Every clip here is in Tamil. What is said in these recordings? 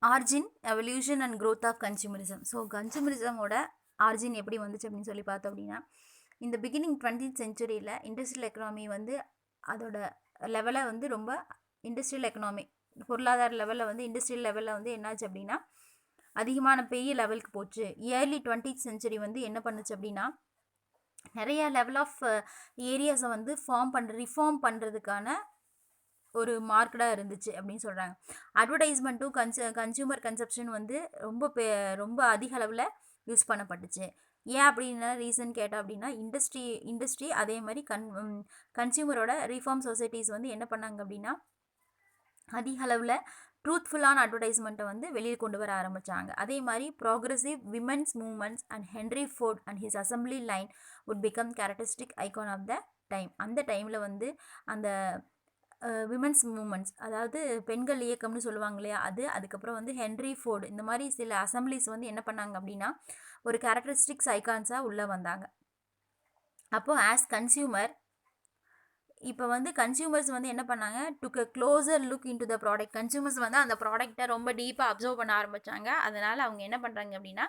Origin evolution and growth of consumerism. So கன்சூமரிசமோட ஆர்ஜின் எப்படி வந்துச்சு அப்படின்னு சொல்லி பார்த்தோம் அப்படின்னா, இந்த பிகினிங் 20th செஞ்சுரியில் இண்டஸ்ட்ரியல் எக்கனாமி வந்து அதோட லெவலை வந்து ரொம்ப இண்டஸ்ட்ரியல் எக்கனாமி பொருளாதார லெவலில் வந்து இண்டஸ்ட்ரியல் லெவலில் வந்து என்னாச்சு அப்படின்னா அதிகமான பெரிய லெவலுக்கு போச்சு. இயர்லி 20th செஞ்சுரி வந்து என்ன பண்ணுச்சு அப்படின்னா நிறைய லெவல் ஆஃப் ஏரியாஸை வந்து ரிஃபார்ம் பண்ணுறதுக்கான ஒரு மார்க்கடாக இருந்துச்சு அப்படின்னு சொல்கிறாங்க. அட்வர்டைஸ்மெண்ட்டும் கன்சியூமர் கன்சப்ஷன் வந்து ரொம்ப அதிக அளவில் யூஸ் பண்ணப்பட்டுச்சு. ஏன் அப்படின்னா ரீசன் கேட்டால் அப்படின்னா இண்டஸ்ட்ரி அதே மாதிரி கன்சியூமரோட ரிஃபார்ம் சொசைட்டிஸ் வந்து என்ன பண்ணாங்க அப்படின்னா அதிக அளவில் ட்ரூத்ஃபுல்லான அட்வர்டைஸ்மெண்ட்டை வந்து வெளியே கொண்டு வர ஆரம்பித்தாங்க. அதே மாதிரி progressive women's movements and Henry Ford and his assembly line would become characteristic icon of the time. அந்த டைமில் வந்து அந்த விமென்ஸ் மூமெண்ட்ஸ், அதாவது பெண்கள் இயக்கம்னு சொல்லுவாங்க இல்லையா, அதுக்கப்புறம் வந்து ஹென்ரி ஃபோர்டு, இந்த மாதிரி சில அசம்பிளிஸ் வந்து என்ன பண்ணாங்க அப்படின்னா ஒரு கேரக்டரிஸ்டிக்ஸ் ஐகான்ஸாக உள்ளே வந்தாங்க. அப்போது ஆஸ் கன்சியூமர் இப்போ வந்து கன்சியூமர்ஸ் வந்து என்ன பண்ணாங்க, took a closer look into the product. கன்சியூமர்ஸ் வந்து அந்த ப்ராடக்டை ரொம்ப டீப்பாக அப்சர்வ் பண்ண ஆரம்பித்தாங்க. அதனால் அவங்க என்ன பண்ணுறாங்க அப்படின்னா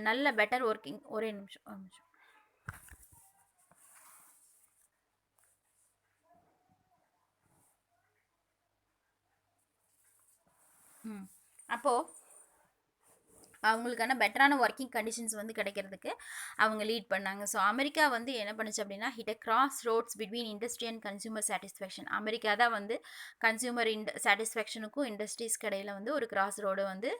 நல்ல பெட்டர் ஒர்க்கிங். ஒரே நிமிஷம். அப்போது அவங்களுக்கான பெட்டரான ஒர்க்கிங் கண்டிஷன்ஸ் வந்து கிடைக்கிறதுக்கு அவங்க லீட் பண்ணாங்க. ஸோ அமெரிக்கா வந்து என்ன பண்ணுச்சு அப்படின்னா hit a cross roads between industry and consumer satisfaction. America தான் வந்து கன்சூமர் சாட்டிஸ்ஃபேக்ஷனுக்கும் இண்டஸ்ட்ரீஸ்க்கு இடையில வந்து ஒரு கிராஸ் ரோடு வந்து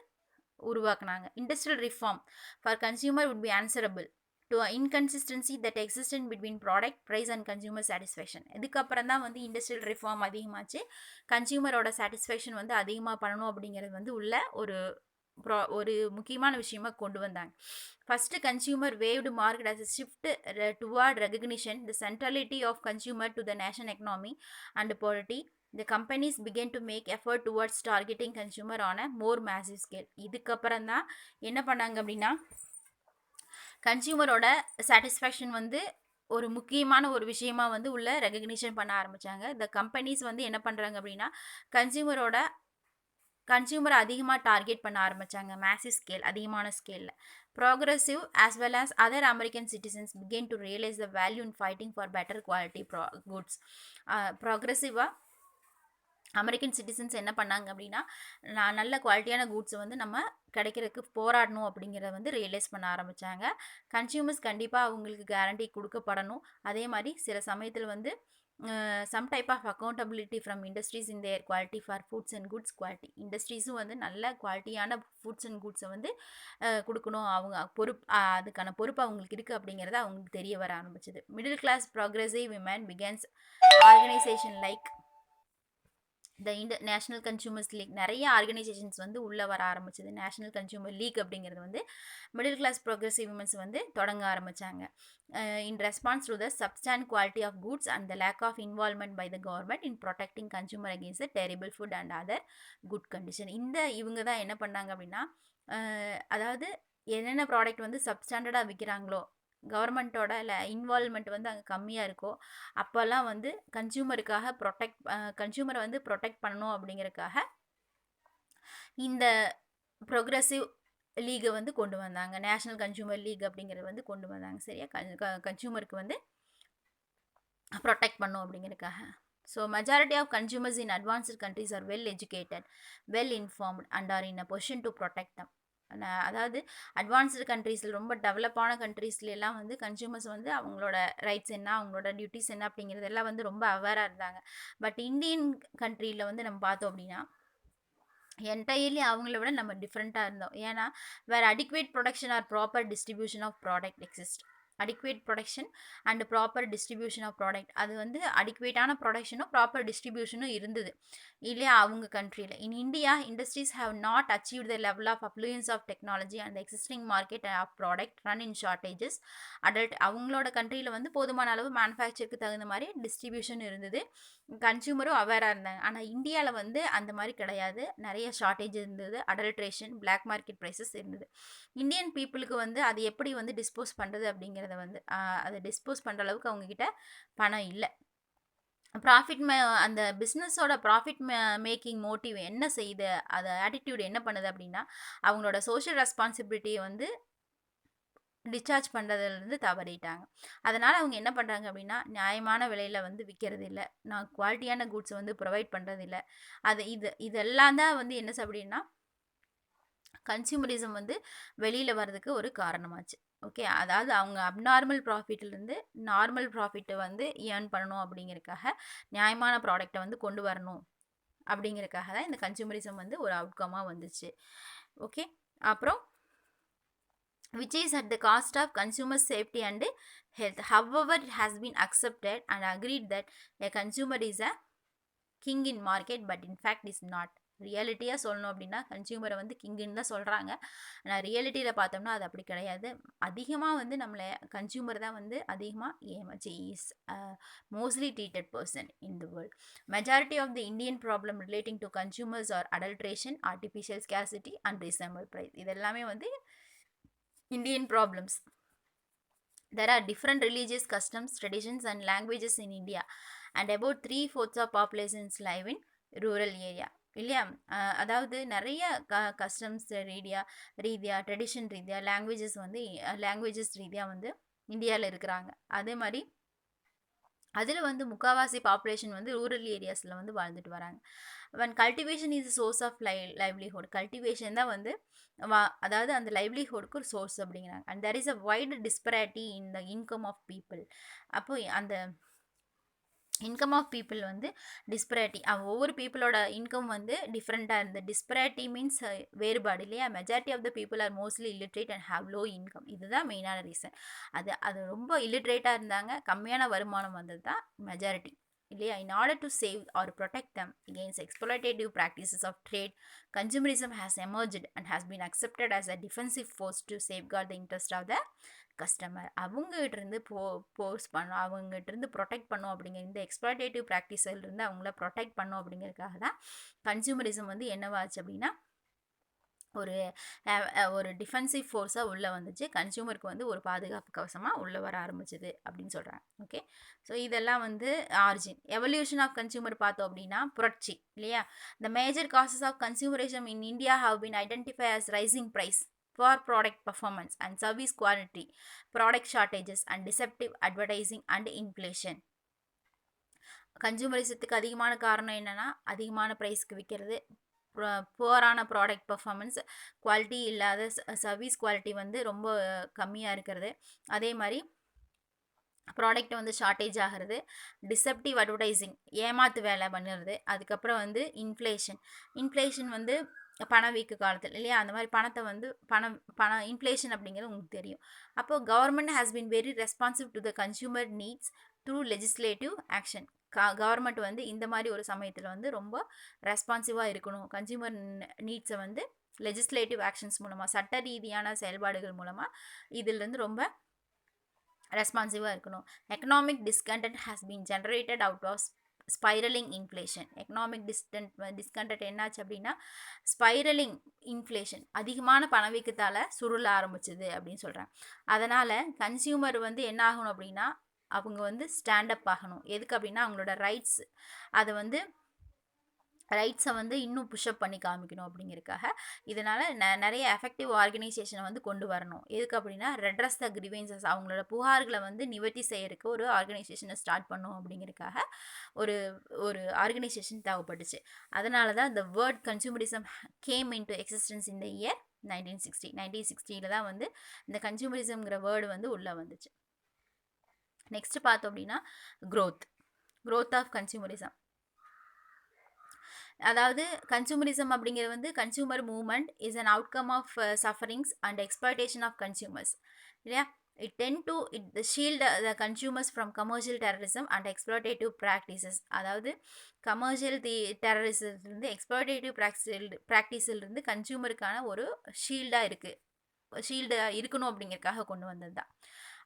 உருவாக்குனாங்க. Industrial reform for consumer would be answerable to inconsistency that existent between product price and consumer satisfaction. இதுக்கப்புறம் தான் வந்து இண்டஸ்ட்ரியல் ரிஃபார்ம் அதிகமாச்சு. கன்சியூமரோட சாட்டிஸ்ஃபேக்ஷன் வந்து அதிகமாக பண்ணணும் அப்படிங்கிறது வந்து உள்ள ஒரு முக்கியமான விஷயமா கொண்டு வந்தாங்க. First consumer waved market as shift toward recognition the centrality of consumer to the national economy and polity. The companies began to make effort towards targeting consumer on a more massive scale. இதுக்கப்புறம் தான் என்ன பண்ணாங்க அப்படின்னா கன்சியூமரோட சாட்டிஸ்ஃபேக்ஷன் வந்து ஒரு முக்கியமான ஒரு விஷயமா வந்து உள்ள ரெகக்னிஷன் பண்ண ஆரம்பித்தாங்க. இந்த கம்பெனிஸ் வந்து என்ன பண்ணுறாங்க அப்படின்னா கன்சியூமரை அதிகமாக டார்கெட் பண்ண ஆரம்பித்தாங்க. மேசிவ் ஸ்கேல், அதிகமான ஸ்கேலில். Progressive as well as other American citizens began to realise the value in fighting for better quality goods. ப்ராக்ரெசிவாக அமெரிக்கன் சிட்டிசன்ஸ் என்ன பண்ணாங்க அப்படின்னா நல்ல குவாலிட்டியான கூட்ஸை வந்து நம்ம கிடைக்கிறதுக்கு போராடணும் அப்படிங்கிறத வந்து ரியலைஸ் பண்ண ஆரம்பித்தாங்க. கன்சியூமர்ஸ் கண்டிப்பாக அவங்களுக்கு கேரண்டி கொடுக்கப்படணும். அதே மாதிரி சில சமயத்தில் வந்து some type of accountability from industries in their quality for foods and goods quality. இண்டஸ்ட்ரீஸும் வந்து நல்ல குவாலிட்டியான ஃபுட்ஸ் அண்ட் குட்ஸை வந்து கொடுக்கணும். அவங்க அதுக்கான பொறுப்பு அவங்களுக்கு இருக்குது அப்படிங்கிறத அவங்களுக்கு தெரிய வர ஆரம்பிச்சது. Middle class progressive women begins organisation like national consumers league, நிறைய ஆர்கனைசேஷன்ஸ் வந்து உள்ளே வர ஆரம்பிச்சது. நேஷனல் கன்சூமர் லீக் அப்படிங்கிறது வந்து மிடில் கிளாஸ் ப்ரோக்ரெசிவ் விமன்ஸ் வந்து தொடங்க ஆரம்பித்தாங்க. In response to the substandard quality of goods and the lack of involvement by the government in protecting consumer against the terrible food and other good condition. இவங்க தான் என்ன பண்ணாங்க அப்படின்னா அதாவது என்னென்ன ப்ராடக்ட் வந்து சப்ஸ்டாண்டர்டாக விற்கிறாங்களோ, கவர்மெண்ட்டோட இன்வால்வ்மெண்ட் வந்து அங்கே கம்மியாக இருக்கோ, அப்போல்லாம் வந்து கன்சியூமரை வந்து ப்ரொடெக்ட் பண்ணணும் அப்படிங்கிறதுக்காக இந்த ப்ரோக்ரெசிவ் லீகை வந்து கொண்டு வந்தாங்க. நேஷனல் கன்சூமர் லீக் அப்படிங்கிறது வந்து கொண்டு வந்தாங்க. சரியா, கன்சூமருக்கு வந்து ப்ரொடெக்ட் பண்ணும் அப்படிங்கிறதுக்காக. So majority of consumers in advanced countries are well educated, well informed and are in a position to protect them. அதாவது அட்வான்ஸ்டு கண்ட்ரீஸில், ரொம்ப டெவலப்பான கண்ட்ரீஸ்லாம் வந்து கன்சூமர்ஸ் வந்து அவங்களோட ரைட்ஸ் என்ன, அவங்களோட டியூட்டிஸ் என்ன அப்படிங்கிறதெல்லாம் வந்து ரொம்ப அவேராக இருந்தாங்க. பட் இந்தியன் கண்ட்ரியில் வந்து நம்ம பார்த்தோம் அப்படின்னா என்டையர்லி அவங்கள விட நம்ம டிஃப்ரெண்ட்டாக இருந்தோம். ஏன்னா வேறு adequate production or proper distribution of product exist. Adequate production and proper distribution of product, அது வந்து அடிக்குவேட்டான ப்ரொடக்ஷனும் ப்ராப்பர் டிஸ்ட்ரிபியூஷனும் இருந்தது இல்லையா அவங்க கண்ட்ரியில். In India industries have not achieve the level of affluence of technology and existing market of product run in shortages. அவங்களோட கண்ட்ரியில் வந்து போதுமான அளவு மேனுஃபேக்சருக்கு தகுந்த மாதிரி டிஸ்ட்ரிபியூஷன் இருந்தது, கன்சியூமரும் அவேராக இருந்தாங்க. ஆனால் இந்தியாவில் வந்து அந்த மாதிரி கிடையாது, நிறைய ஷார்ட்டேஜ் இருந்தது, அடல்ட்ரேஷன், பிளாக் மார்க்கெட் ப்ரைஸஸ் இருந்தது. இந்தியன் பீப்புளுக்கு வந்து அது எப்படி வந்து டிஸ்போஸ் பண்ணுறது அப்படிங்கிறத வந்து அதை டிஸ்போஸ் பண்ணுற அளவுக்கு அவங்கக்கிட்ட பணம் இல்லை. ப்ராஃபிட் அந்த பிஸ்னஸோட ப்ராஃபிட் மேக்கிங் மோட்டிவ் என்ன செய்யுது, அது ஆட்டிடியூட் என்ன பண்ணுது அப்படின்னா, அவங்களோட சோஷியல் ரெஸ்பான்சிபிலிட்டியை வந்து டிஸ்சார்ஜ் பண்ணுறதுலேருந்து தவறிட்டாங்க. அதனால் அவங்க என்ன பண்ணுறாங்க அப்படின்னா, நியாயமான விலையில் வந்து விற்கிறது இல்லை, நான் குவாலிட்டியான குட்ஸ் வந்து ப்ரொவைட் பண்ணுறது இல்லை. இதெல்லாம் தான் வந்து என்ன அப்படின்னா கன்சியூமரிசம் வந்து வெளியில் வர்றதுக்கு ஒரு காரணமாச்சு. ஓகே, அதாவது அவங்க அப்நார்மல் ப்ராஃபிட்லேருந்து நார்மல் ப்ராஃபிட்டை வந்து ஏர்ன் பண்ணணும் அப்படிங்கிறதுக்காக நியாயமான ப்ராடக்டை வந்து கொண்டு வரணும் அப்படிங்கிறதுக்காக தான் இந்த கன்சியூமரிசம் வந்து ஒரு அவுட்கமாக வந்துச்சு. ஓகே, அப்புறம் which is at the cost of consumer safety and health. However, it has been accepted and agreed that a consumer is a king in market, but in fact is not. ரியாலிட்டியாக சொல்லணும் அப்படின்னா கன்சியூமரை வந்து கிங்குன்னு தான் சொல்கிறாங்க. ஆனால் ரியாலிட்டியில் பார்த்தோம்னா அது அப்படி கிடையாது. அதிகமாக வந்து நம்மளை கன்சியூமர் தான் வந்து அதிகமாக ஏமாச்சு. Is mostly treated person in the world. Majority of the Indian problem relating to consumers are adulteration, artificial scarcity and reasonable price. இதெல்லாமே வந்து Indian problems. There are different religious customs, traditions and languages in India, and about 3/4 of populations live in rural area. இல்லையா, அதாவது நிறைய கஸ்டம்ஸ் ரீதியாக ட்ரெடிஷன் ரீதியாக லாங்குவேஜஸ் ரீதியாக வந்து இந்தியாவில் இருக்கிறாங்க. அதே மாதிரி அதில் வந்து முக்கால்வாசி பாப்புலேஷன் வந்து ரூரல் ஏரியாஸில் வந்து வாழ்ந்துட்டு வராங்க. when cultivation is a source of livelihood, cultivation தான் வந்து அதாவது அந்த லைவ்லிஹுட்க்கு ஒரு சோர்ஸ் அப்படிங்கிறாங்க. And there is a wide disparity in the income of people. அப்போ அந்த இன்கம் ஆஃப் பீப்புள் வந்து டிஸ்பரேட்டி, ஒவ்வொரு பீப்புளோட இன்கம் வந்து டிஃப்ரெண்ட்டாக இருந்தது. டிஸ்பரேட்டி மீன்ஸ் வேறுபாடு இல்லையா. Majority of the people are mostly illiterate and have low income. இதுதான் மெயினான ரீசன். அது ரொம்ப இல்லிட்ரேட்டாக இருந்தாங்க, கம்மியான வருமானம் வந்தது தான் மெஜாரிட்டி இல்லையா. in order to save or protect them against exploitative practices of trade, consumerism has emerged and has been accepted as a defensive force to safeguard the interest of the customer. அவங்ககிட்ட இருந்து போர்ஸ் பண்ணும், அவங்ககிட்ட இருந்து ப்ரொடெக்ட் பண்ணும் அப்படிங்கிற இந்த எக்ஸ்ப்ளாய்டேட்டிவ் ப்ராக்டிஸ்லேருந்து அவங்கள ப்ரொடெக்ட் பண்ணும் அப்படிங்கிறதுக்காக தான் கன்சியூமரிசம் வந்து என்னவாச்சு அப்படின்னா ஒரு டிஃபென்சிவ் ஃபோர்ஸாக உள்ளே வந்துச்சு. கன்சியூமருக்கு வந்து ஒரு பாதுகாப்பு கவசமாக உள்ளே வர ஆரம்பிச்சிது அப்படின்னு சொல்கிறாங்க. ஓகே, ஸோ இதெல்லாம் வந்து ஆரிஜின். எவல்யூஷன் ஆஃப் கன்சியூமர் பார்த்தோம் அப்படின்னா புரட்சி இல்லையா. The major causes of consumerism in India have been identify as rising price, poor product performance and service quality, product shortages and deceptive advertising and inflation. கன்சூமரிசத்துக்கு அதிகமான காரணம் என்னென்னா அதிகமான ப்ரைஸ்க்கு விற்கிறது, புவரான ப்ராடக்ட் பர்ஃபார்மன்ஸ், குவாலிட்டி இல்லாத சர்வீஸ் குவாலிட்டி வந்து ரொம்ப கம்மியாக இருக்கிறது, அதே மாதிரி ப்ராடக்ட்டை வந்து ஷார்ட்டேஜ் ஆகிறது, டிசெப்டிவ் அட்வர்டைஸிங் ஏமாத்து வேலை பண்ணுறது, அதுக்கப்புறம் வந்து இன்ஃப்ளேஷன் வந்து பணவீக்க காலத்தில் இல்லையா. அந்த மாதிரி பணத்தை வந்து இன்ஃப்ளேஷன் அப்படிங்கிறது உங்களுக்கு தெரியும். அப்போது government has been very responsive to the consumer needs through legislative action. Government வந்து இந்த மாதிரி ஒரு சமயத்தில் வந்து ரொம்ப ரெஸ்பான்சிவாக இருக்கணும். கன்சியூமர் நீட்ஸை வந்து லெஜிஸ்லேட்டிவ் ஆக்ஷன்ஸ் மூலமாக, சட்ட ரீதியான செயல்பாடுகள் மூலமாக இதிலிருந்து ரொம்ப ரெஸ்பான்சிவாக இருக்கணும். Economic discontent has been generated out of spiralling inflation. Economic discontent என்னாச்சு அப்படின்னா ஸ்பைரலிங் இன்ஃப்ளேஷன், அதிகமான பணவீக்கத்தால் சுருள ஆரம்பிச்சுது அப்படின்னு சொல்கிறேன். அதனால் கன்சியூமர் வந்து என்ன ஆகணும் அப்படின்னா அவங்க வந்து ஸ்டாண்டப் ஆகணும். எதுக்கு அப்படின்னா அவங்களோட ரைட்ஸை வந்து இன்னும் புஷ்அப் பண்ணி காமிக்கணும் அப்படிங்கிறதுக்காக. இதனால் நிறைய எஃபெக்டிவ் ஆர்கனைசேஷனை வந்து கொண்டு வரணும். எதுக்கு அப்படின்னா ரெட்ரஸ் த கிரீவன்சஸ், அவங்களோட புகார்களை வந்து நிவர்த்தி செய்யறதுக்கு ஒரு ஆர்கனைசேஷனை ஸ்டார்ட் பண்ணும் அப்படிங்கிறதுக்காக ஒரு ஆர்கனைசேஷன் தேவைப்பட்டுச்சு. அதனால தான் the word consumerism came into existence in the year 1960. 1960 தான் வந்து இந்த கன்சூமரிசம்ங்கிற வேர்டு வந்து உள்ளே வந்துச்சு. நெக்ஸ்ட் பார்த்தோம் அப்படின்னா growth ஆஃப் கன்சூமரிசம். அதாவது கன்சூமரிசம் அப்படிங்கிறது வந்து consumer movement is an outcome of sufferings and exploitation of consumers இல்லையா. it tend to shield the consumers from commercial terrorism and exploitative practices. அதாவது கமர்ஷியல் டெரரிசம்லேருந்து எக்ஸ்ப்ளாய்டேட்டிவ் ப்ராக்டிஸிலிருந்து கன்சூமருக்கான ஒரு ஷீல்டாக இருக்கணும் அப்படிங்கிறதுக்காக கொண்டு வந்தது தான்.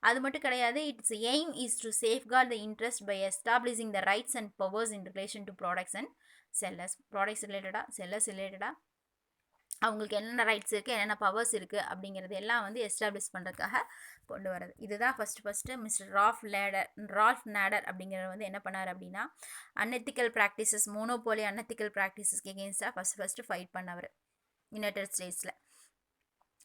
அது மட்டும் கிடையாது. Its aim is to safeguard the interest by establishing the rights and powers in relation to products and sellers ரிலேட்டடாக அவங்களுக்கு என்னென்ன ரைட்ஸ் இருக்குது, என்னென்ன பவர்ஸ் இருக்குது அப்படிங்கிறது எல்லாம் வந்து எஸ்டாப்ளிஷ் பண்ணுறதுக்காக கொண்டு வரது. இதுதான் ஃபஸ்ட்டு மிஸ்டர் ரால்ஃப் நேடர் அப்படிங்கிறவர் வந்து என்ன பண்ணார் அப்படின்னா, அன்எத்திக்கல் ப்ராக்டிசஸ், மோனோபோலி அன்எத்திக்கல் ப்ராக்டிசஸ்க்கு எகெயின்ஸ்டாக ஃபஸ்ட்டு ஃபைட் பண்ணவர் யுனைடெட் ஸ்டேட்ஸில்.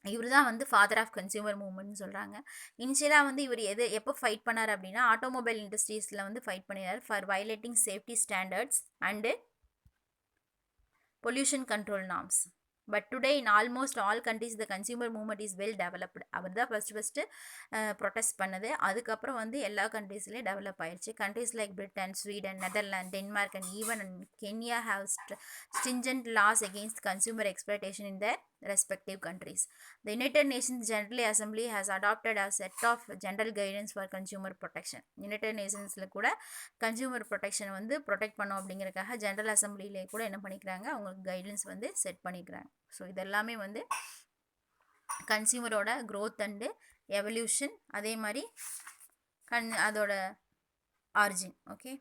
இவர் தான் வந்து ஃபாதர் ஆஃப் கன்சியூமர் மூவ்மெண்ட்னு சொல்கிறாங்க. இனிஷியலாக வந்து இவர் எப்போ ஃபைட் பண்ணார் அப்படின்னா, ஆட்டோமொபைல் இண்டஸ்ட்ரீஸில் வந்து ஃபைட் பண்ணினார் for violating safety standards and pollution control norms. But today in almost all countries the consumer movement is well developed. அவர் தான் ஃபஸ்ட்டு ப்ரொடெஸ்ட் பண்ணது. அதுக்கப்புறம் வந்து எல்லா கண்ட்ரீஸ்லேயும் டெவலப் ஆயிடுச்சு. Countries like Britain, Sweden, Netherland, Denmark and even Kenya have stringent laws against consumer exploitation in their respective countries. The United Nations General Assembly has adopted a set of general guidance for consumer protection. United Nationsல கூட கன்சியூமர் ப்ரொடெக்ஷன் வந்து ப்ரொடெக்ட் பண்ணோம் அப்படிங்கிறதுக்காக ஜென்ரல் அசம்பிளிலே கூட என்ன பண்ணிக்கிறாங்க, அவங்களுக்கு கைடன்ஸ் வந்து செட் பண்ணிக்கிறாங்க. ஸோ இதெல்லாமே வந்து கன்சியூமரோட க்ரோத் அண்டு எவல்யூஷன், அதே மாதிரி அதோட ஆரிஜின். ஓகே.